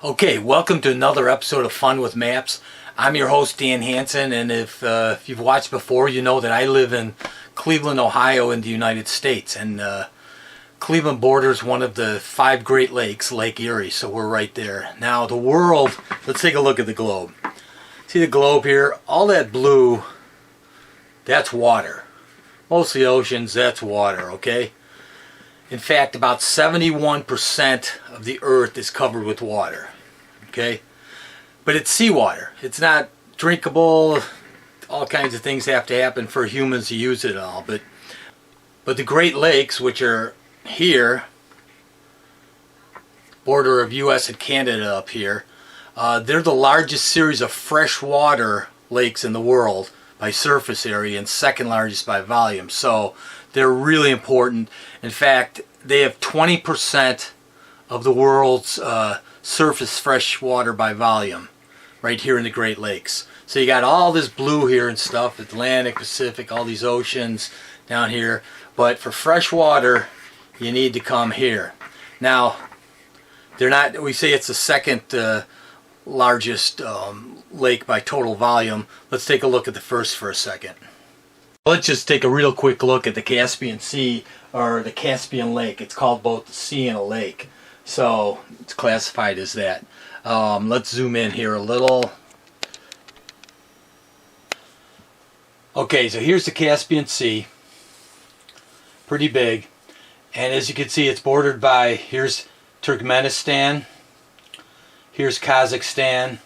Okay, welcome to another episode of Fun with Maps. I'm your host, Dan Hanson, and if you've watched before, you know that I live in Cleveland, Ohio in the United States, and Cleveland borders one of the 5 Great Lakes, Lake Erie, so we're right there. Now, the world, let's take a look at the globe. See the globe here? All that blue, that's water. Most of the oceans, that's water, okay? In fact, about 71% of the earth is covered with water, okay? But it's seawater. It's not drinkable. All kinds of things have to happen for humans to use it all. But the Great Lakes, which are here, border of U.S. and Canada up here, they're the largest series of freshwater lakes in the world by surface area and second largest by volume. So they're really important. In fact, they have 20% of the world's surface fresh water by volume right here in the Great Lakes. So you got all this blue here and stuff, Atlantic, Pacific, all these oceans down here. But for fresh water, you need to come here. Now, they're not, we say it's the second largest lake by total volume. Let's take a look at the first for a second. Let's just take a real quick look at the Caspian Sea, or the Caspian Lake. It's called both a sea and a lake, so it's classified as that. Let's zoom in here a little. Okay, so here's the Caspian Sea. Pretty big. And as you can see, it's bordered by, here's Turkmenistan, here's Kazakhstan,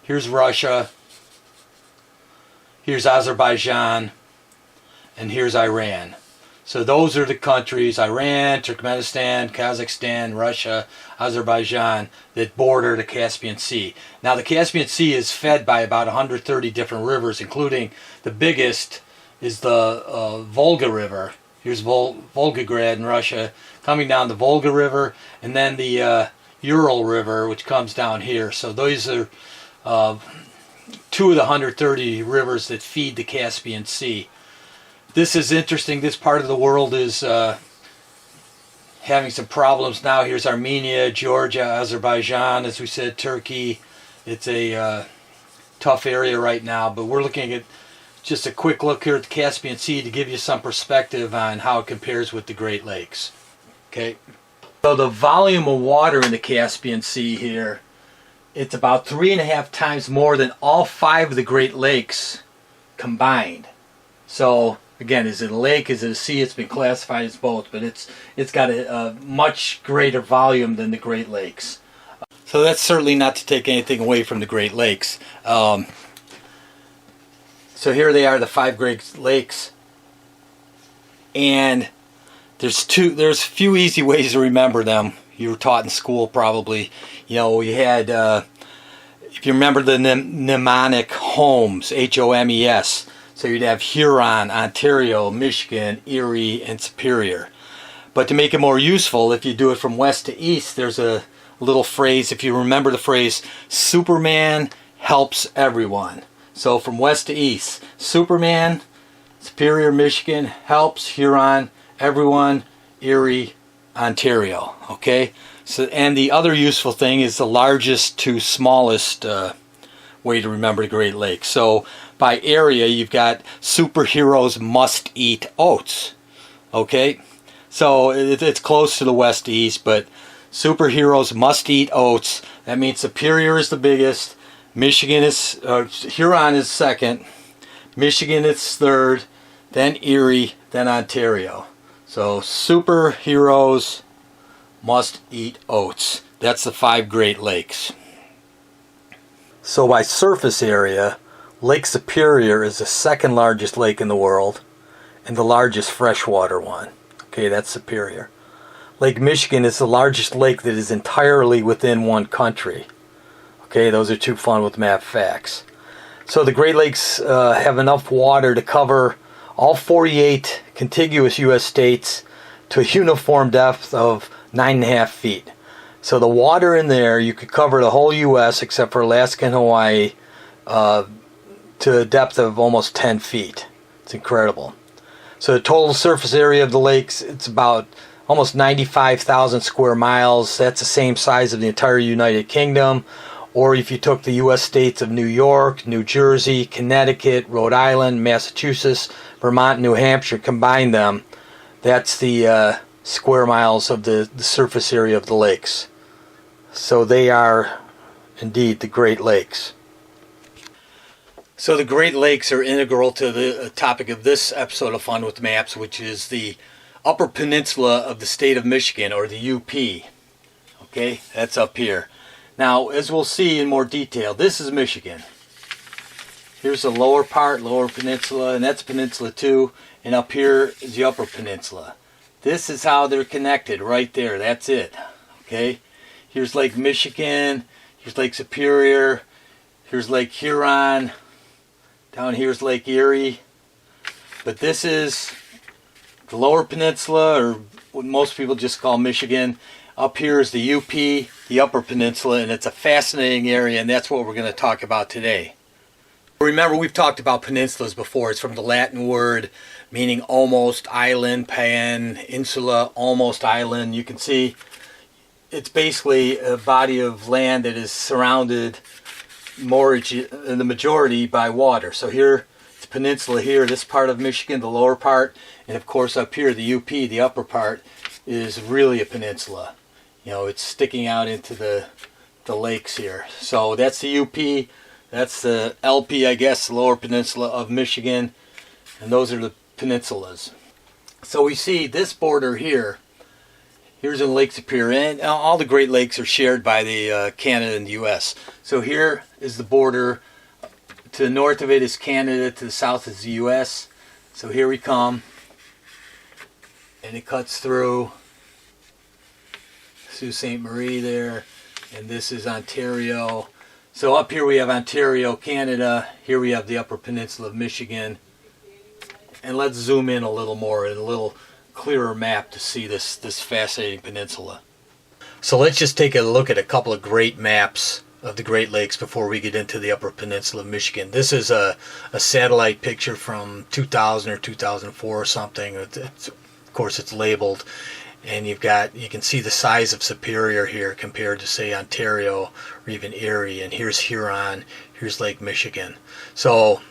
here's Russia, here's Azerbaijan, and here's Iran. So those are the countries, Iran, Turkmenistan, Kazakhstan, Russia, Azerbaijan, that border the Caspian Sea. Now the Caspian Sea is fed by about 130 different rivers, including the biggest is the Volga River. Here's Volgograd in Russia, coming down the Volga River, and then the Ural River, which comes down here. So those are 2 of the 130 rivers that feed the Caspian Sea. This is interesting. This part of the world is having some problems now. Here's Armenia, Georgia, Azerbaijan, as we said, Turkey. It's a tough area right now, but we're looking at just a quick look here at the Caspian Sea to give you some perspective on how it compares with the Great Lakes. Okay, so the volume of water in the Caspian Sea here, it's about 3.5 times more than all 5 of the Great Lakes combined. So again, is it a lake, is it a sea? It's been classified as both, but it's got a much greater volume than the Great Lakes. So that's certainly not to take anything away from the Great Lakes. So here they are, the 5 Great Lakes, and there's a few easy ways to remember them. You were taught in school probably. You know, we had, if you remember the mnemonic HOMES, H-O-M-E-S. So you'd have Huron, Ontario, Michigan, Erie, and Superior. But to make it more useful, if you do it from west to east, there's a little phrase, if you remember the phrase, Superman helps everyone. So from west to east, Superman, Superior, Michigan, helps, Huron, everyone, Erie, Ontario. Okay? So, and the other useful thing is the largest to smallest way to remember the Great Lakes. So by area, you've got superheroes must eat oats. Okay? So it's close to the west to east, but superheroes must eat oats. That means Superior is the biggest. Michigan is, Huron is second. Michigan is third. Then Erie. Then Ontario. So superheroes must eat oats. That's the 5 Great Lakes. So by surface area, Lake Superior is the 2nd largest lake in the world and the largest freshwater one. Okay, that's Superior. Lake Michigan is the largest lake that is entirely within one country. Okay, those are 2 fun with map facts. So the Great Lakes have enough water to cover all 48 contiguous U.S. states to a uniform depth of 9.5 feet. So the water in there, you could cover the whole U.S. except for Alaska and Hawaii to a depth of almost 10 feet. It's incredible. So the total surface area of the lakes, it's about almost 95,000 square miles. That's the same size of the entire United Kingdom. Or if you took the U.S. states of New York, New Jersey, Connecticut, Rhode Island, Massachusetts, Vermont, New Hampshire, combine them, that's the square miles of the surface area of the lakes. So they are indeed the Great Lakes. So the Great Lakes are integral to the topic of this episode of Fun with Maps, which is the Upper Peninsula of the state of Michigan, or the UP. Okay, that's up here. Now, as we'll see in more detail, this is Michigan. Here's the lower part, Lower Peninsula, and that's Peninsula 2, and up here is the Upper Peninsula. This is how they're connected, right there. That's it. Okay, here's Lake Michigan, here's Lake Superior, here's Lake Huron, down here's Lake Erie. But this is the Lower Peninsula, or what most people just call Michigan. Up here is the UP, the Upper Peninsula, and it's a fascinating area, and that's what we're going to talk about today. Remember, we've talked about peninsulas before. It's from the Latin word meaning almost island, peninsula, almost island. You can see it's basically a body of land that is surrounded more in the majority by water. So here, it's peninsula here, this part of Michigan, the lower part, and of course up here, the UP, the upper part, is really a peninsula. You know, it's sticking out into the lakes here. So that's the UP, that's the LP, I guess, the Lower Peninsula of Michigan, and those are the peninsulas. So we see this border here. Here's in Lake Superior, and all the Great Lakes are shared by the Canada and the U.S. So here is the border. To the north of it is Canada, to the south is the U.S. So here we come, and it cuts through Sault Ste. Marie there, and this is Ontario. So up here we have Ontario, Canada. Here we have the Upper Peninsula of Michigan. And let's zoom in a little more, in a little clearer map to see this fascinating peninsula. So let's just take a look at a couple of great maps of the Great Lakes before we get into the Upper Peninsula of Michigan. This is a satellite picture from 2000 or 2004 or something. Of course, it's labeled, and you can see the size of Superior here compared to, say, Ontario or even Erie. And here's Huron, here's Lake Michigan. So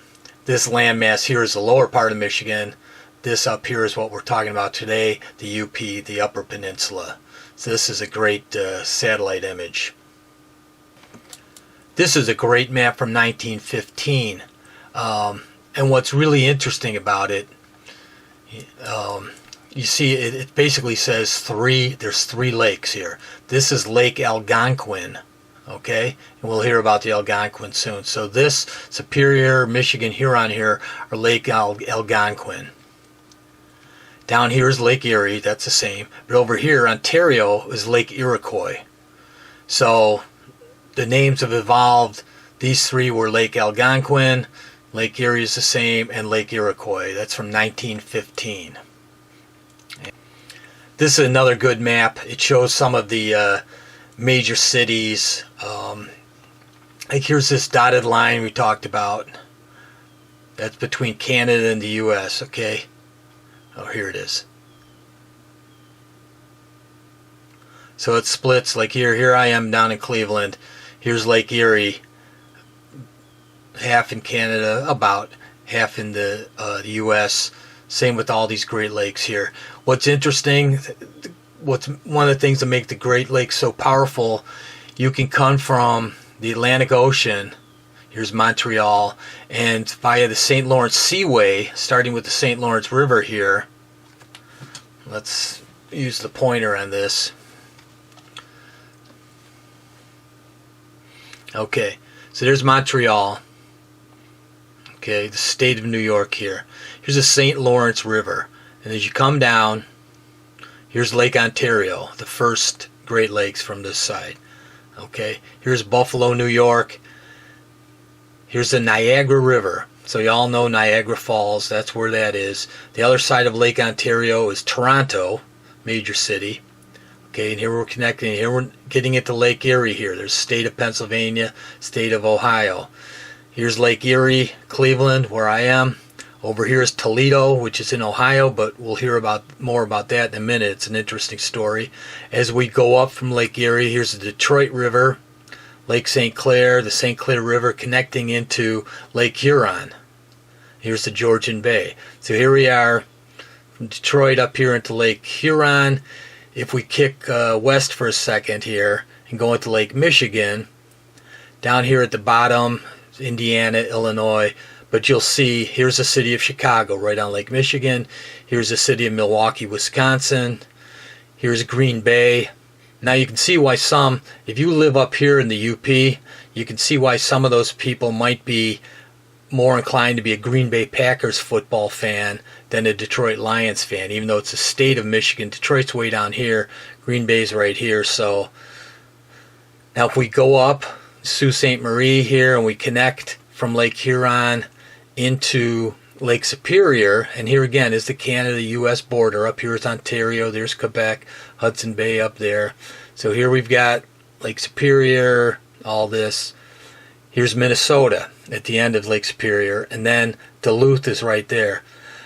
this landmass here is the lower part of Michigan. This up here is what we're talking about today, the UP, the Upper Peninsula. So this is a great satellite image. This is a great map from 1915. And what's really interesting about it, you see it basically says there's three lakes here. This is Lake Algonquin. Okay, and we'll hear about the Algonquin soon. So this Superior, Michigan, Huron here are Lake Algonquin. Down here is Lake Erie, that's the same. But over here, Ontario, is Lake Iroquois. So the names have evolved. These three were Lake Algonquin, Lake Erie is the same, and Lake Iroquois. That's from 1915. This is another good map. It shows some of the major cities. Like here's this dotted line we talked about. That's between Canada and the U.S. Okay. Oh, here it is. So it splits. Like here I am down in Cleveland. Here's Lake Erie. Half in Canada, about half in the U.S. Same with all these Great Lakes here. What's interesting, what's one of the things that make the Great Lakes so powerful, you can come from the Atlantic Ocean, here's Montreal, and via the St. Lawrence Seaway, starting with the St. Lawrence River here. Let's use the pointer on this. Okay, so there's Montreal. Okay, the state of New York here. Here's the St. Lawrence River. And as you come down, here's Lake Ontario, the first Great Lakes from this side. Okay, here's Buffalo, New York. Here's the Niagara River. So you all know Niagara Falls, that's where that is. The other side of Lake Ontario is Toronto, major city. Okay, and here we're connecting, here we're getting into Lake Erie here. There's the state of Pennsylvania, state of Ohio. Here's Lake Erie, Cleveland, where I am. Over here is Toledo, which is in Ohio, but we'll hear more about that in a minute. It's an interesting story. As we go up from Lake Erie, here's the Detroit River, Lake St. Clair, the St. Clair River connecting into Lake Huron. Here's the Georgian Bay. So here we are from Detroit up here into Lake Huron. If we kick west for a second here and go into Lake Michigan, down here at the bottom, Indiana, Illinois, but you'll see here's the city of Chicago right on Lake Michigan. Here's the city of Milwaukee, Wisconsin. Here's Green Bay. Now you can see why some, if you live up here in the UP, you can see why some of those people might be more inclined to be a Green Bay Packers football fan than a Detroit Lions fan, even though it's the state of Michigan. Detroit's way down here, Green Bay's right here. So now if we go up Sault Ste. Marie here and we connect from Lake Huron into Lake Superior, and here again is the Canada-US border. Up here is Ontario, there's Quebec, Hudson Bay up there. So here we've got Lake Superior, all this. Here's Minnesota at the end of Lake Superior, and then Duluth is right there.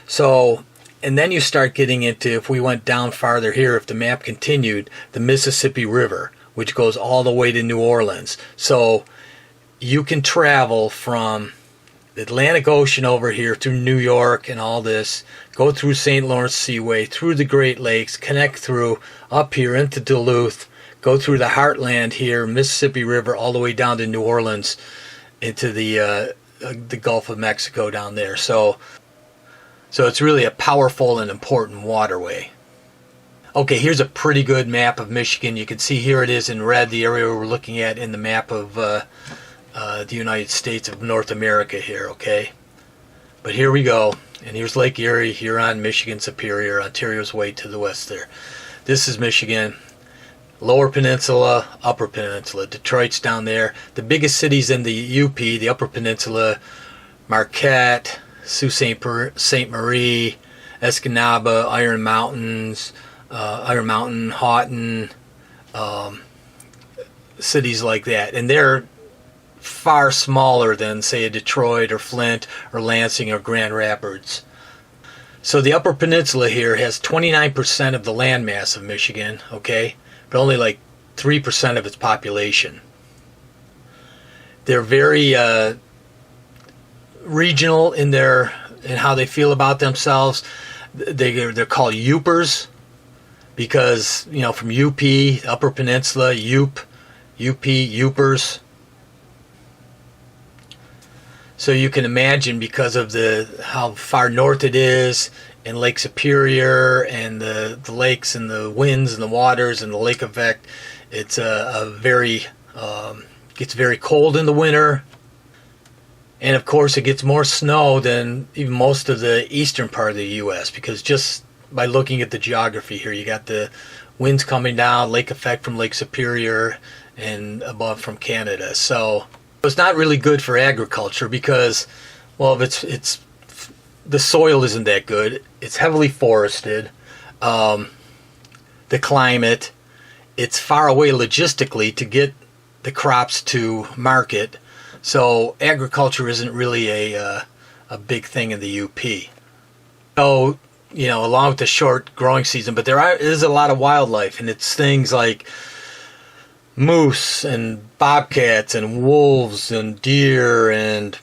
So, and then you start getting into, if we went down farther here, if the map continued, the Mississippi River, which goes all the way to New Orleans. So you can travel from the Atlantic Ocean over here through New York and all this, go through St. Lawrence Seaway, through the Great Lakes, connect through up here into Duluth, go through the heartland here, Mississippi River, all the way down to New Orleans, into the Gulf of Mexico down there. So it's really a powerful and important waterway. Okay, here's a pretty good map of Michigan. You can see here it is in red, the area we're looking at in the map of the United States of North America here, okay? But here we go, and here's Lake Erie, Huron, Michigan, Superior, Ontario's way to the west there. This is Michigan, Lower Peninsula, Upper Peninsula. Detroit's down there. The biggest cities in the UP, the Upper Peninsula, Marquette, Sault Ste. Marie, Escanaba, Iron Mountain, Houghton, cities like that. And they're far smaller than, say, a Detroit or Flint or Lansing or Grand Rapids. So the Upper Peninsula here has 29% of the landmass of Michigan, okay, but only like 3% of its population. They're very regional in how they feel about themselves. They're called Yoopers because, you know, from UP, Upper Peninsula, Yoopers. So you can imagine, because of how far north it is, and Lake Superior, and the lakes and the winds and the waters and the lake effect, it's gets very cold in the winter. And of course it gets more snow than even most of the eastern part of the U.S. because just by looking at the geography here, you got the winds coming down, lake effect from Lake Superior, and above from Canada. So it's not really good for agriculture because, well, it's the soil isn't that good. It's heavily forested. The climate, it's far away logistically to get the crops to market. So agriculture isn't really a big thing in the UP. So, you know, along with the short growing season, but there is a lot of wildlife, and it's things like moose and bobcats and wolves and deer and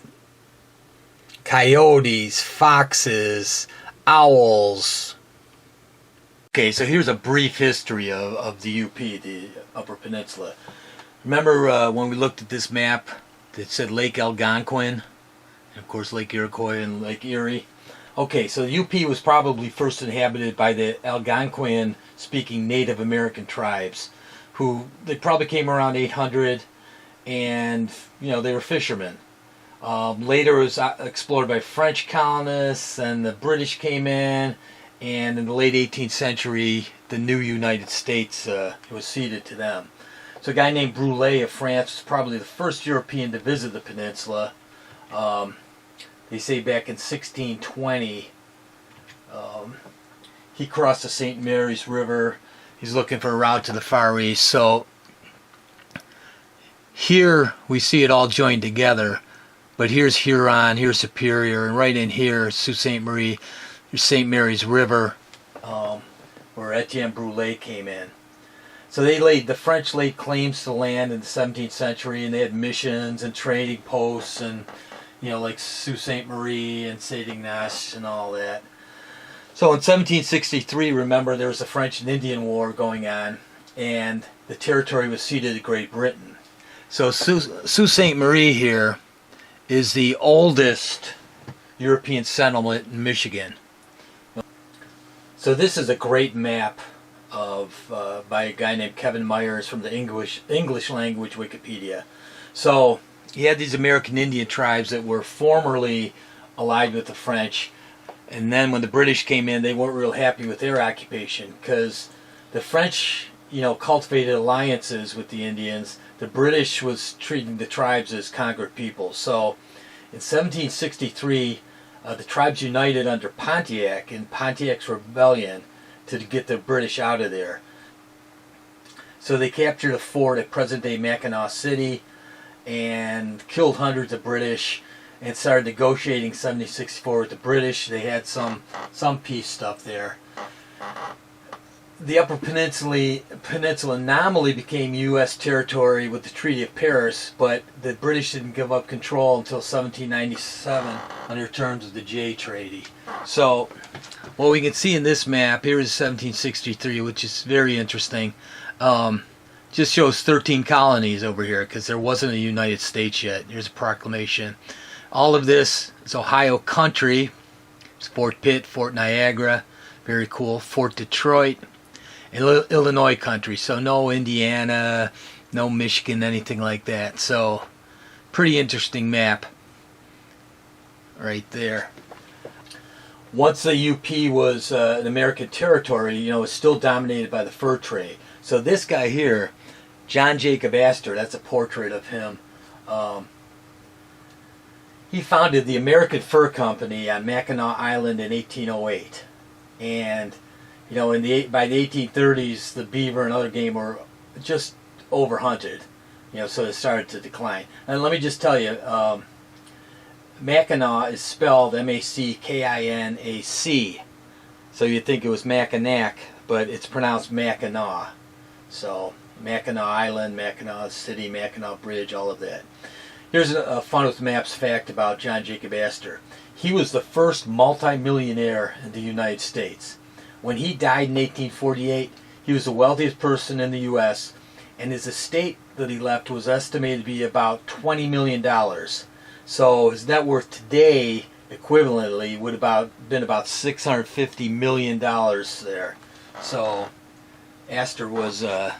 coyotes, foxes, owls. Okay, so here's a brief history of the UP, the Upper Peninsula. Remember when we looked at this map that said Lake Algonquin, and of course Lake Iroquois and Lake Erie? Okay, so the UP was probably first inhabited by the Algonquian-speaking Native American tribes, who they probably came around 800, and you know, they were fishermen. Later it was explored by French colonists, and the British came in, and in the late 18th century the new United States was ceded to them. So a guy named Brulé of France was probably the first European to visit the peninsula. They say back in 1620 he crossed the St. Mary's River. He's looking for a route to the Far East. So here we see it all joined together. But here's Huron, here's Superior, and right in here, Sault Ste. Marie, here's St. Mary's River, where Etienne Brulé came in. So the French laid claims to the land in the 17th century, and they had missions and trading posts, and like Sault Ste. Marie and Saint Ignace and all that. So in 1763, remember, there was the French and Indian War going on, and the territory was ceded to Great Britain. So Sault Ste. Marie here is the oldest European settlement in Michigan. So this is a great map by a guy named Kevin Myers from the English language Wikipedia. So you had these American Indian tribes that were formerly allied with the French, and then when the British came in, they weren't real happy with their occupation because the French, cultivated alliances with the Indians. The British was treating the tribes as conquered people. So in 1763, the tribes united under Pontiac in Pontiac's rebellion to get the British out of there. So they captured a fort at present-day Mackinac City and killed hundreds of British and started negotiating 1764 with the British. They had some peace stuff there. The Upper Peninsula nominally became U.S. territory with the Treaty of Paris, but the British didn't give up control until 1797 under terms of the Jay Treaty. So what we can see in this map, here is 1763, which is very interesting. Just shows 13 colonies over here because there wasn't a United States yet. Here's a proclamation. All of this is Ohio country. It's Fort Pitt, Fort Niagara, very cool. Fort Detroit, and Illinois country. So no Indiana, no Michigan, anything like that. So pretty interesting map right there. Once the UP was an American territory, it was still dominated by the fur trade. So this guy here, John Jacob Astor, that's a portrait of him. He founded the American Fur Company on Mackinac Island in 1808. And, by the 1830s, the beaver and other game were just overhunted. So it started to decline. And let me just tell you, Mackinac is spelled M-A-C-K-I-N-A-C. So you'd think it was Mackinac, but it's pronounced Mackinac. So Mackinac Island, Mackinac City, Mackinac Bridge, all of that. Here's a fun with maps fact about John Jacob Astor. He was the first multimillionaire in the United States. When he died in 1848, he was the wealthiest person in the U.S., and his estate that he left was estimated to be about $20 million. So his net worth today, equivalently, would have been about $650 million there. So Astor was a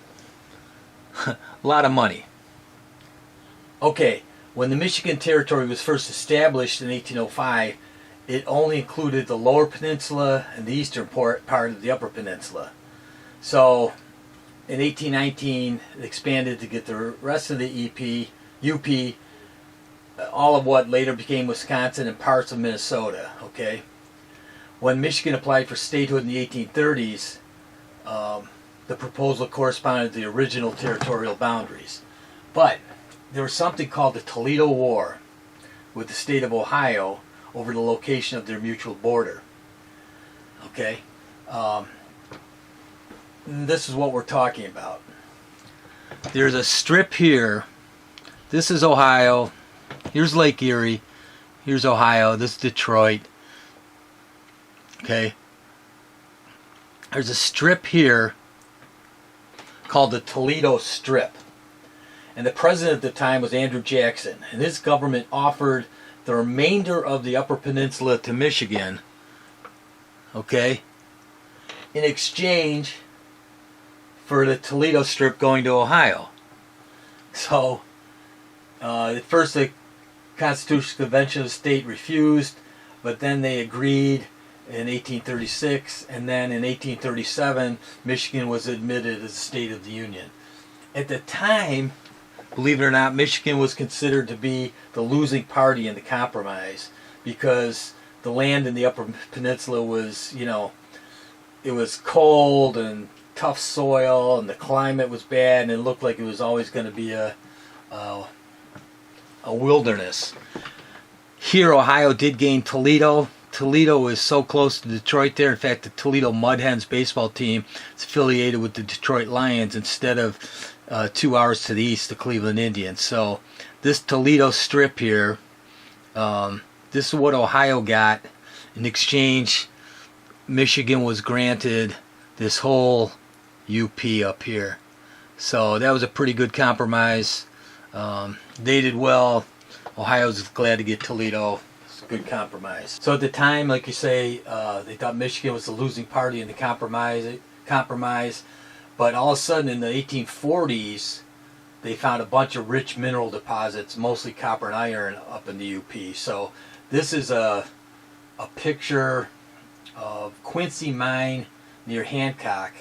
lot of money. Okay, when the Michigan Territory was first established in 1805, it only included the Lower Peninsula and the eastern part of the Upper Peninsula. So in 1819, it expanded to get the rest of the UP, all of what later became Wisconsin and parts of Minnesota. Okay, when Michigan applied for statehood in the 1830s, the proposal corresponded to the original territorial boundaries. But there was something called the Toledo War with the state of Ohio over the location of their mutual border. Okay, this is what we're talking about. There's a strip here. This is Ohio. Here's Lake Erie. Here's Ohio. This is Detroit. Okay. There's a strip here called the Toledo Strip. And the president at the time was Andrew Jackson. And his government offered the remainder of the Upper Peninsula to Michigan, okay, in exchange for the Toledo Strip going to Ohio. So, at first the Constitutional Convention of the state refused, but then they agreed in 1836, and then in 1837, Michigan was admitted as a state of the Union. At the time, believe it or not, Michigan was considered to be the losing party in the compromise because the land in the Upper Peninsula was, it was cold and tough soil, and the climate was bad, and it looked like it was always going to be a wilderness. Here, Ohio did gain Toledo. Toledo is so close to Detroit there. In fact, the Toledo Mudhens baseball team is affiliated with the Detroit Lions instead of 2 hours to the east, the Cleveland Indians. So this Toledo strip here, this is what Ohio got. In exchange, Michigan was granted this whole UP up here. So that was a pretty good compromise. They did well. Ohio's glad to get Toledo. It's a good compromise. So at the time, like you say, they thought Michigan was the losing party in the compromise. But all of a sudden in the 1840s, they found a bunch of rich mineral deposits, mostly copper and iron, up in the UP. So this is a picture of Quincy Mine near Hancock,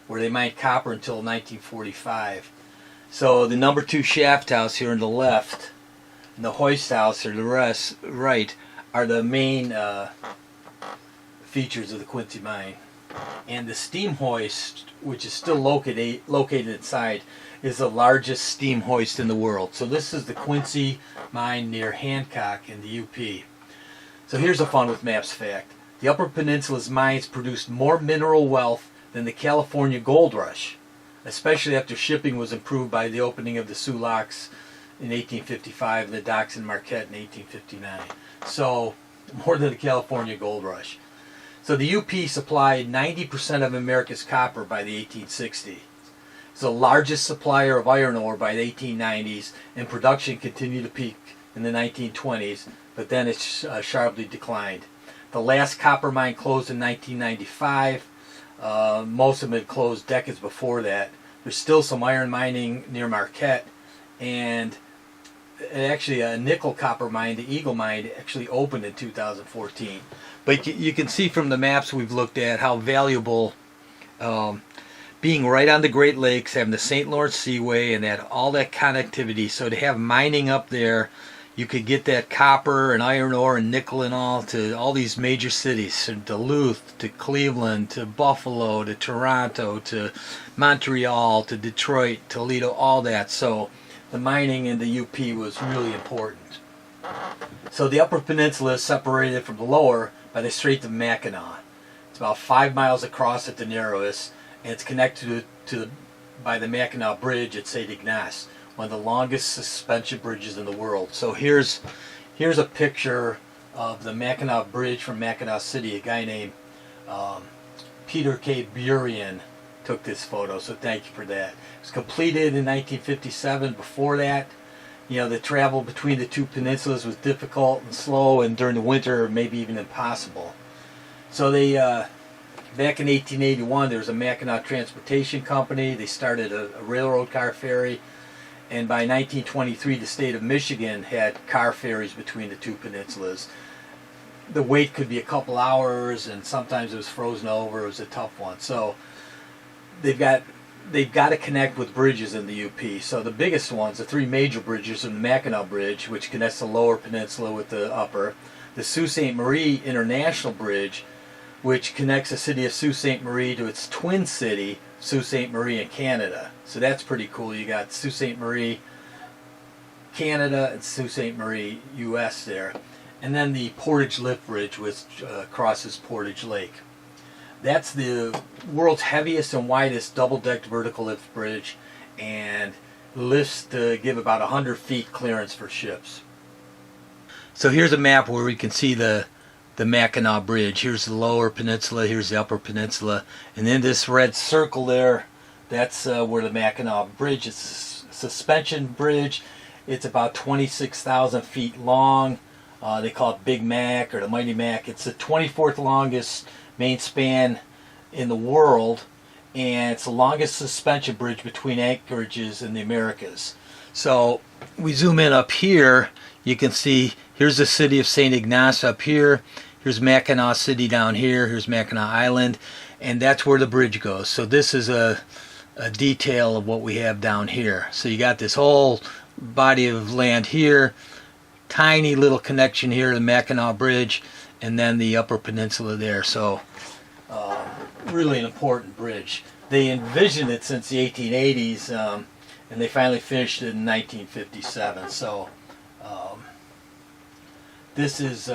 where they mined copper until 1945. So the number 2 shaft house here on the left, and the hoist house or the rest right, are the main features of the Quincy Mine. And the steam hoist, which is still located inside, is the largest steam hoist in the world. So this is the Quincy Mine near Hancock in the UP. So here's a fun with maps fact. The Upper Peninsula's mines produced more mineral wealth than the California gold rush, especially after shipping was improved by the opening of the Soo Locks in 1855 and the docks in Marquette in 1859. So more than the California gold rush. So the UP supplied 90% of America's copper by the 1860s. It's the largest supplier of iron ore by the 1890s, and production continued to peak in the 1920s, but then it sharply declined. The last copper mine closed in 1995. Most of them had closed decades before that. There's still some iron mining near Marquette, and actually a nickel copper mine, the Eagle Mine, actually opened in 2014. But you can see from the maps we've looked at how valuable being right on the Great Lakes, having the St. Lawrence Seaway, and that all that connectivity. So to have mining up there, you could get that copper and iron ore and nickel and all to all these major cities, from Duluth to Cleveland to Buffalo to Toronto to Montreal to Detroit, Toledo, all that. So the mining in the UP was really important. So the Upper Peninsula is separated from the lower by the Strait of Mackinac. It's about 5 miles across at the narrowest, and it's connected by the Mackinac Bridge at St. Ignace, one of the longest suspension bridges in the world. So here's a picture of the Mackinac Bridge from Mackinac City. A guy named Peter K. Burien took this photo, so thank you for that. It was completed in 1957. Before that, the travel between the two peninsulas was difficult and slow, and during the winter maybe even impossible. So they back in 1881 there was a Mackinac Transportation Company. They started a railroad car ferry, and by 1923 the state of Michigan had car ferries between the two peninsulas. The wait could be a couple hours, and sometimes it was frozen over. It was a tough one. So they've got to connect with bridges in the UP. So the biggest ones, the 3 major bridges, are the Mackinac Bridge, which connects the lower peninsula with the upper, the Sault Ste. Marie International Bridge, which connects the city of Sault Ste. Marie to its twin city, Sault Ste. Marie in Canada. So that's pretty cool. You got Sault Ste. Marie, Canada, and Sault Ste. Marie, U.S. there. And then the Portage Lift Bridge, which crosses Portage Lake. That's the world's heaviest and widest double-decked vertical lift bridge, and lifts to give about 100 feet clearance for ships. So here's a map where we can see the Mackinac Bridge. Here's the lower peninsula, here's the upper peninsula, and then this red circle there, that's where the Mackinac Bridge is. A suspension bridge. It's about 26,000 feet long. They call it Big Mac or the Mighty Mac. It's the 24th longest main span in the world, and it's the longest suspension bridge between anchorages in the Americas. So we zoom in up here, you can see here's the city of St. Ignace up here, here's Mackinac City down here, here's Mackinac Island, and that's where the bridge goes. So this is a detail of what we have down here. So you got this whole body of land here, tiny little connection here to the Mackinac Bridge, and then the upper peninsula there. So really an important bridge. They envisioned it since the 1880s, and they finally finished it in 1957. So This is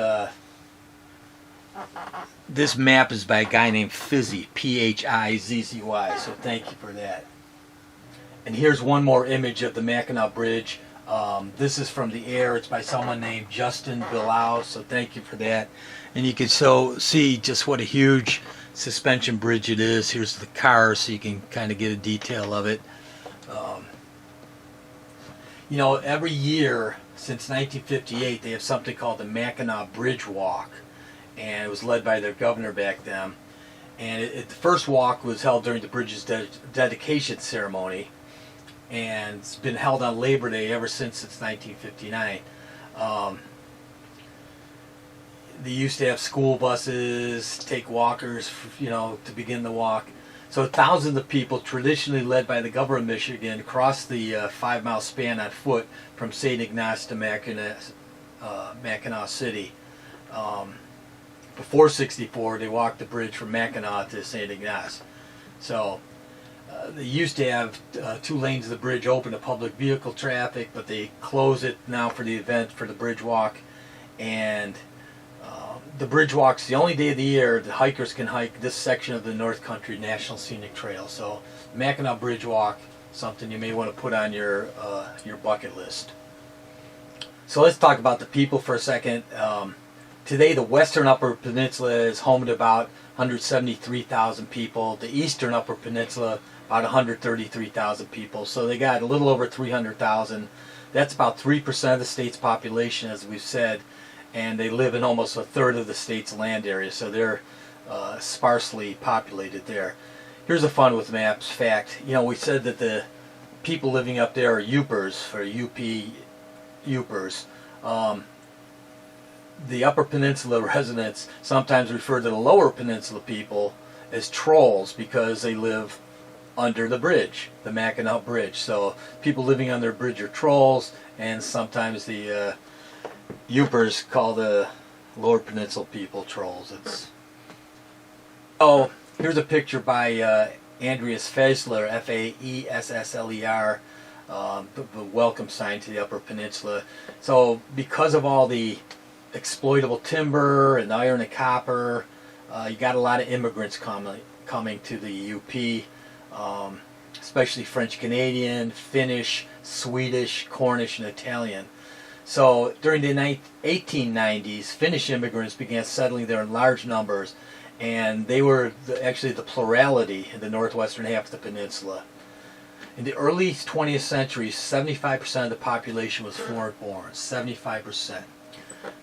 this map is by a guy named Phizzy, P-H-I-Z-Z-Y. So thank you for that. And here's one more image of the Mackinac Bridge. This is from the air. It's by someone named Justin Bilal. So thank you for that. And you can see just what a huge suspension bridge it is. Here's the car, so you can kind of get a detail of it. You know, every year since 1958, they have something called the Mackinac Bridge Walk, and it was led by their governor back then. And the first walk was held during the bridge's dedication ceremony, and it's been held on Labor Day ever since 1959. They used to have school buses take walkers, you know, to begin the walk. So thousands of people, traditionally led by the governor of Michigan, crossed the 5-mile span on foot from St. Ignace to Mackinac City. Before '64, they walked the bridge from Mackinac to St. Ignace. So they used to have 2 lanes of the bridge open to public vehicle traffic, but they close it now for the event for the bridge walk. And the bridge walk's the only day of the year the hikers can hike this section of the North Country National Scenic Trail. So Mackinac Bridge Walk, something you may want to put on your bucket list. So let's talk about the people for a second. Today the western Upper Peninsula is home to about 173,000 people. The eastern Upper Peninsula about 133,000 people. So they got a little over 300,000. That's about 3% of the state's population, as we've said. And they live in almost a third of the state's land area, so they're sparsely populated there. Here's a fun with maps fact. You know, we said that the people living up there are Yoopers, or Yoopers. The Upper Peninsula residents sometimes refer to the Lower Peninsula people as trolls because they live under the bridge, the Mackinac Bridge. So people living on their bridge are trolls, and sometimes the Yoopers call the Lower Peninsula people trolls. Oh, here's a picture by Andreas Faessler, F-A-E-S-S-L-E-R, the welcome sign to the Upper Peninsula. So because of all the exploitable timber and iron and copper, you got a lot of immigrants coming to the UP, especially French Canadian, Finnish, Swedish, Cornish, and Italian. So during the 1890s, Finnish immigrants began settling there in large numbers, and they were actually the plurality in the northwestern half of the peninsula. In the early 20th century, 75% of the population was foreign-born, 75%.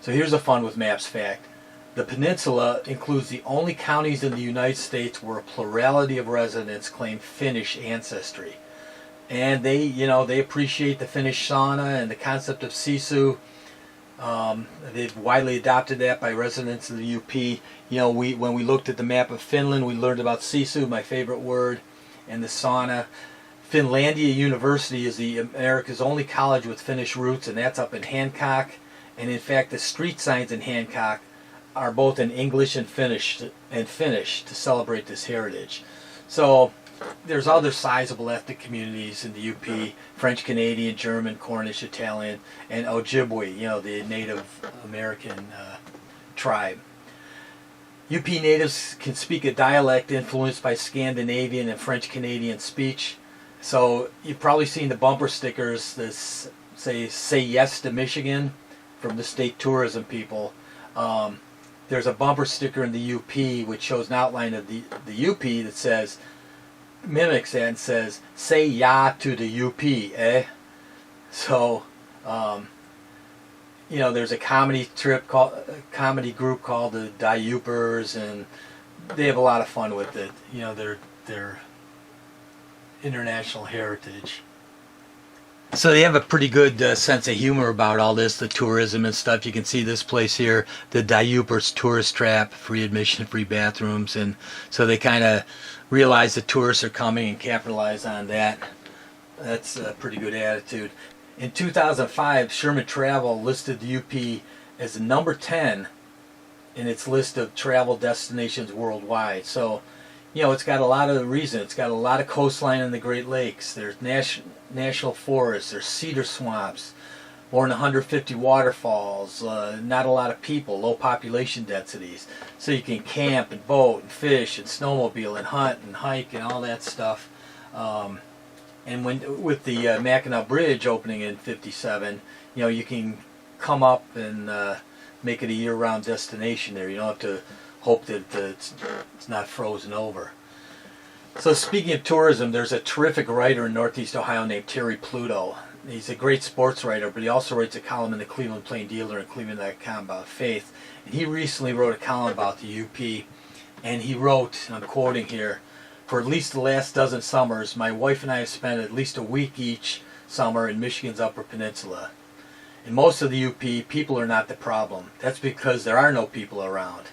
So here's a fun with maps fact. The peninsula includes the only counties in the United States where a plurality of residents claim Finnish ancestry. And they, you know, they appreciate the Finnish sauna and the concept of sisu. They've widely adopted that by residents of the UP. You know, when we looked at the map of Finland, we learned about sisu, my favorite word, and the sauna. Finlandia University is America's only college with Finnish roots, and that's up in Hancock. And in fact, the street signs in Hancock are both in English and Finnish to celebrate this heritage. So there's other sizable ethnic communities in the UP: French Canadian, German, Cornish, Italian, and Ojibwe, you know, the Native American tribe. UP natives can speak a dialect influenced by Scandinavian and French Canadian speech. So you've probably seen the bumper stickers that say yes to Michigan from the state tourism people. There's a bumper sticker in the UP which shows an outline of the UP that mimics that and says, "Say ya to the UP, eh?" So, you know, there's a comedy group called the Diupers, and they have a lot of fun with it. You know, their international heritage. So they have a pretty good sense of humor about all this, the tourism and stuff. You can see this place here, the Diupers Tourist Trap, free admission, free bathrooms, and so they kind of realize the tourists are coming and capitalize on that. That's a pretty good attitude. In 2005, Sherman Travel listed the UP as number 10 in its list of travel destinations worldwide. So, you know, it's got a lot of reason. It's got a lot of coastline in the Great Lakes. There's national forests. There's cedar swamps. more than 150 waterfalls, not a lot of people, low population densities. So you can camp and boat and fish and snowmobile and hunt and hike and all that stuff. And with the Mackinac Bridge opening in '57, you can come up and make it a year-round destination there. You don't have to hope that it's not frozen over. So speaking of tourism, there's a terrific writer in Northeast Ohio named Terry Pluto. He's a great sports writer, but he also writes a column in the Cleveland Plain Dealer and Cleveland.com about faith. And he recently wrote a column about the UP, and he wrote, and I'm quoting here, "For at least the last dozen summers, my wife and I have spent at least a week each summer in Michigan's Upper Peninsula. In most of the UP, people are not the problem. That's because there are no people around."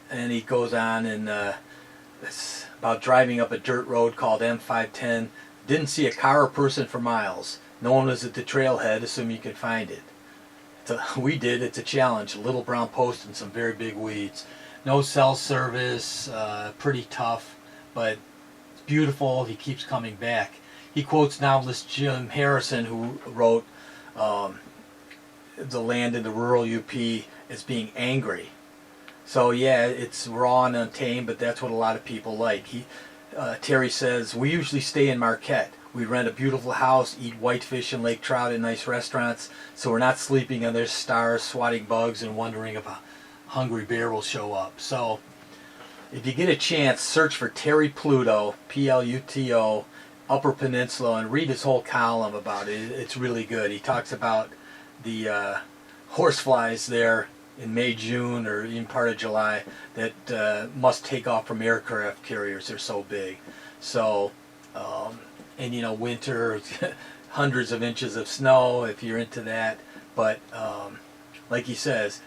And he goes on and it's about driving up a dirt road called M510. Didn't see a car or person for miles. No one was at the trailhead, assuming you could find it. We did. It's a challenge. A little brown post and some very big weeds. No cell service. Pretty tough, but it's beautiful. He keeps coming back. He quotes novelist Jim Harrison, who wrote The Land in the Rural UP, as being angry. So yeah, it's raw and untamed, but that's what a lot of people like. Terry says, "We usually stay in Marquette. We rent a beautiful house, eat whitefish and lake trout in nice restaurants, so we're not sleeping under stars, swatting bugs, and wondering if a hungry bear will show up." So if you get a chance, search for Terry Pluto, Pluto, Upper Peninsula, and read his whole column about it. It's really good. He talks about the horseflies there in May, June, or even part of July that must take off from aircraft carriers. They're so big. So, and winter, hundreds of inches of snow if you're into that. But like he says,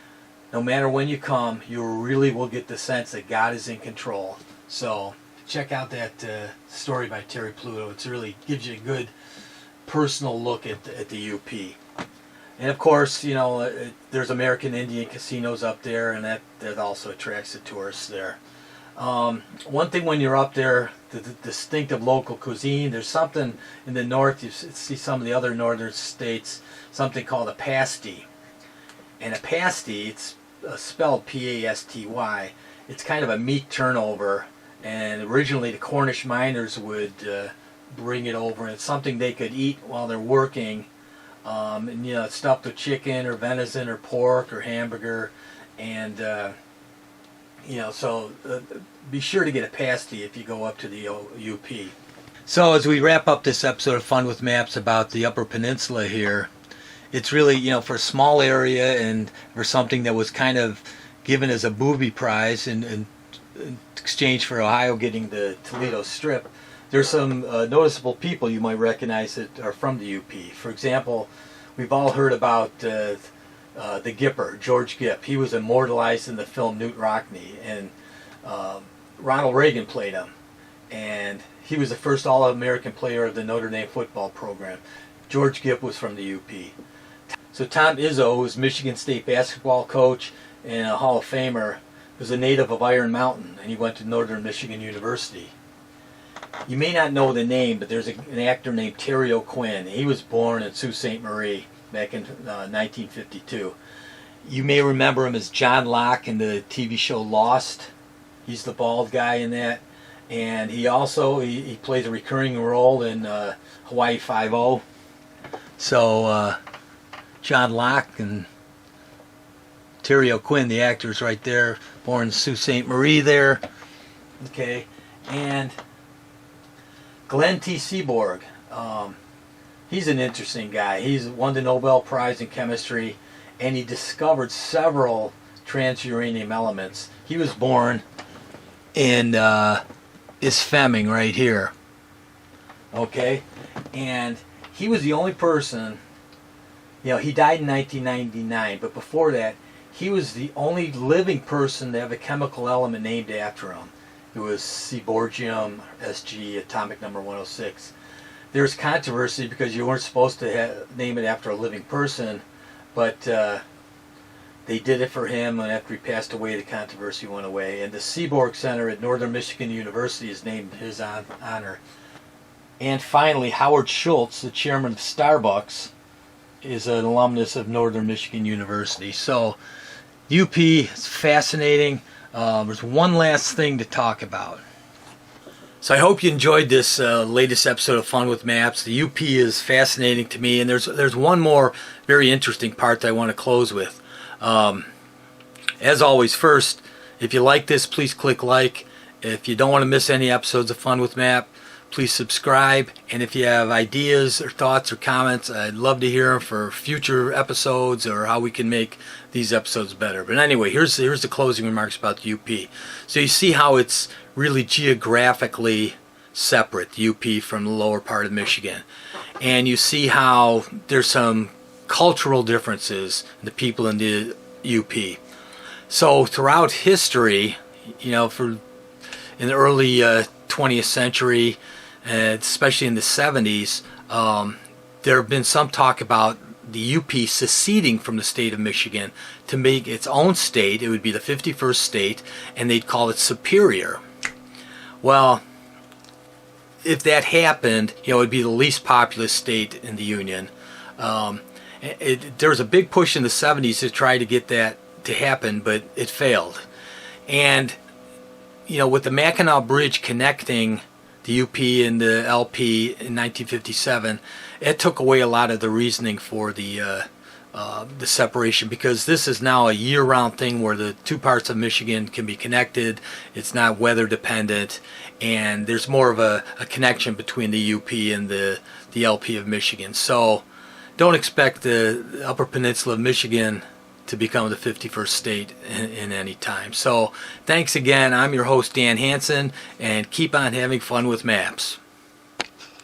no matter when you come, you really will get the sense that God is in control. So check out that story by Terry Pluto. It really gives you a good personal look at the UP. And of course, there's American Indian casinos up there, and that also attracts the tourists there. One thing when you're up there, the distinctive local cuisine, there's something in the north, you see some of the other northern states, something called a pasty. And a pasty, it's spelled Pasty. It's kind of a meat turnover, and originally the Cornish miners would bring it over, and it's something they could eat while they're working. And it's stuffed with chicken or venison or pork or hamburger, and so be sure to get a pasty if you go up to the UP. So as we wrap up this episode of Fun with Maps about the Upper Peninsula here, it's really, for a small area and for something that was kind of given as a booby prize in exchange for Ohio getting the Toledo Strip, there's some noticeable people you might recognize that are from the UP. For example, we've all heard about the Gipper, George Gipp. He was immortalized in the film Newt Rockney, and Ronald Reagan played him. And he was the first All-American player of the Notre Dame football program. George Gipp was from the UP. So Tom Izzo, who's Michigan State basketball coach and a Hall of Famer, was a native of Iron Mountain, and he went to Northern Michigan University. You may not know the name, but there's an actor named Terry O'Quinn. He was born in Sault Ste. Marie back in 1952. You may remember him as John Locke in the TV show Lost. He's the bald guy in that. And he also he plays a recurring role in Hawaii Five-0. So John Locke and Terry O'Quinn, the actors right there, born in Sault Ste. Marie there. Okay, and Glenn T. Seaborg, he's an interesting guy. He's won the Nobel Prize in Chemistry, and he discovered several transuranium elements. He was born in Isfeming right here. Okay, and he was the only person, he died in 1999, but before that, he was the only living person to have a chemical element named after him. It was Seaborgium Sg, atomic number 106. There's controversy because you weren't supposed to name it after a living person, but they did it for him, and after he passed away, the controversy went away. And the Seaborg Center at Northern Michigan University is named in his honor. And finally, Howard Schultz, the chairman of Starbucks, is an alumnus of Northern Michigan University. So UP is fascinating. There's one last thing to talk about. So I hope you enjoyed this latest episode of Fun with Maps. The UP is fascinating to me, and there's one more very interesting part that I want to close with. As always, first, if you like this, please click like. If you don't want to miss any episodes of Fun with Map, please subscribe. And if you have ideas or thoughts or comments, I'd love to hear them for future episodes or how we can make these episodes better. But anyway, here's the closing remarks about the UP. So you see how it's really geographically separate, the UP from the lower part of Michigan. And you see how there's some cultural differences in the people in the UP. So throughout history, in the early 20th century, especially in the 70s, there have been some talk about the UP seceding from the state of Michigan to make its own state. It would be the 51st state, and they'd call it Superior. Well, if that happened, it would be the least populous state in the Union. There was a big push in the 70s to try to get that to happen, but it failed. And with the Mackinac Bridge connecting the UP and the LP in 1957, it took away a lot of the reasoning for the separation, because this is now a year-round thing where the two parts of Michigan can be connected. It's not weather dependent, and there's more of a connection between the UP and the LP of Michigan. So don't expect the Upper Peninsula of Michigan to become the 51st state in any time. So thanks again. I'm your host, Dan Hanson, and keep on having fun with maps.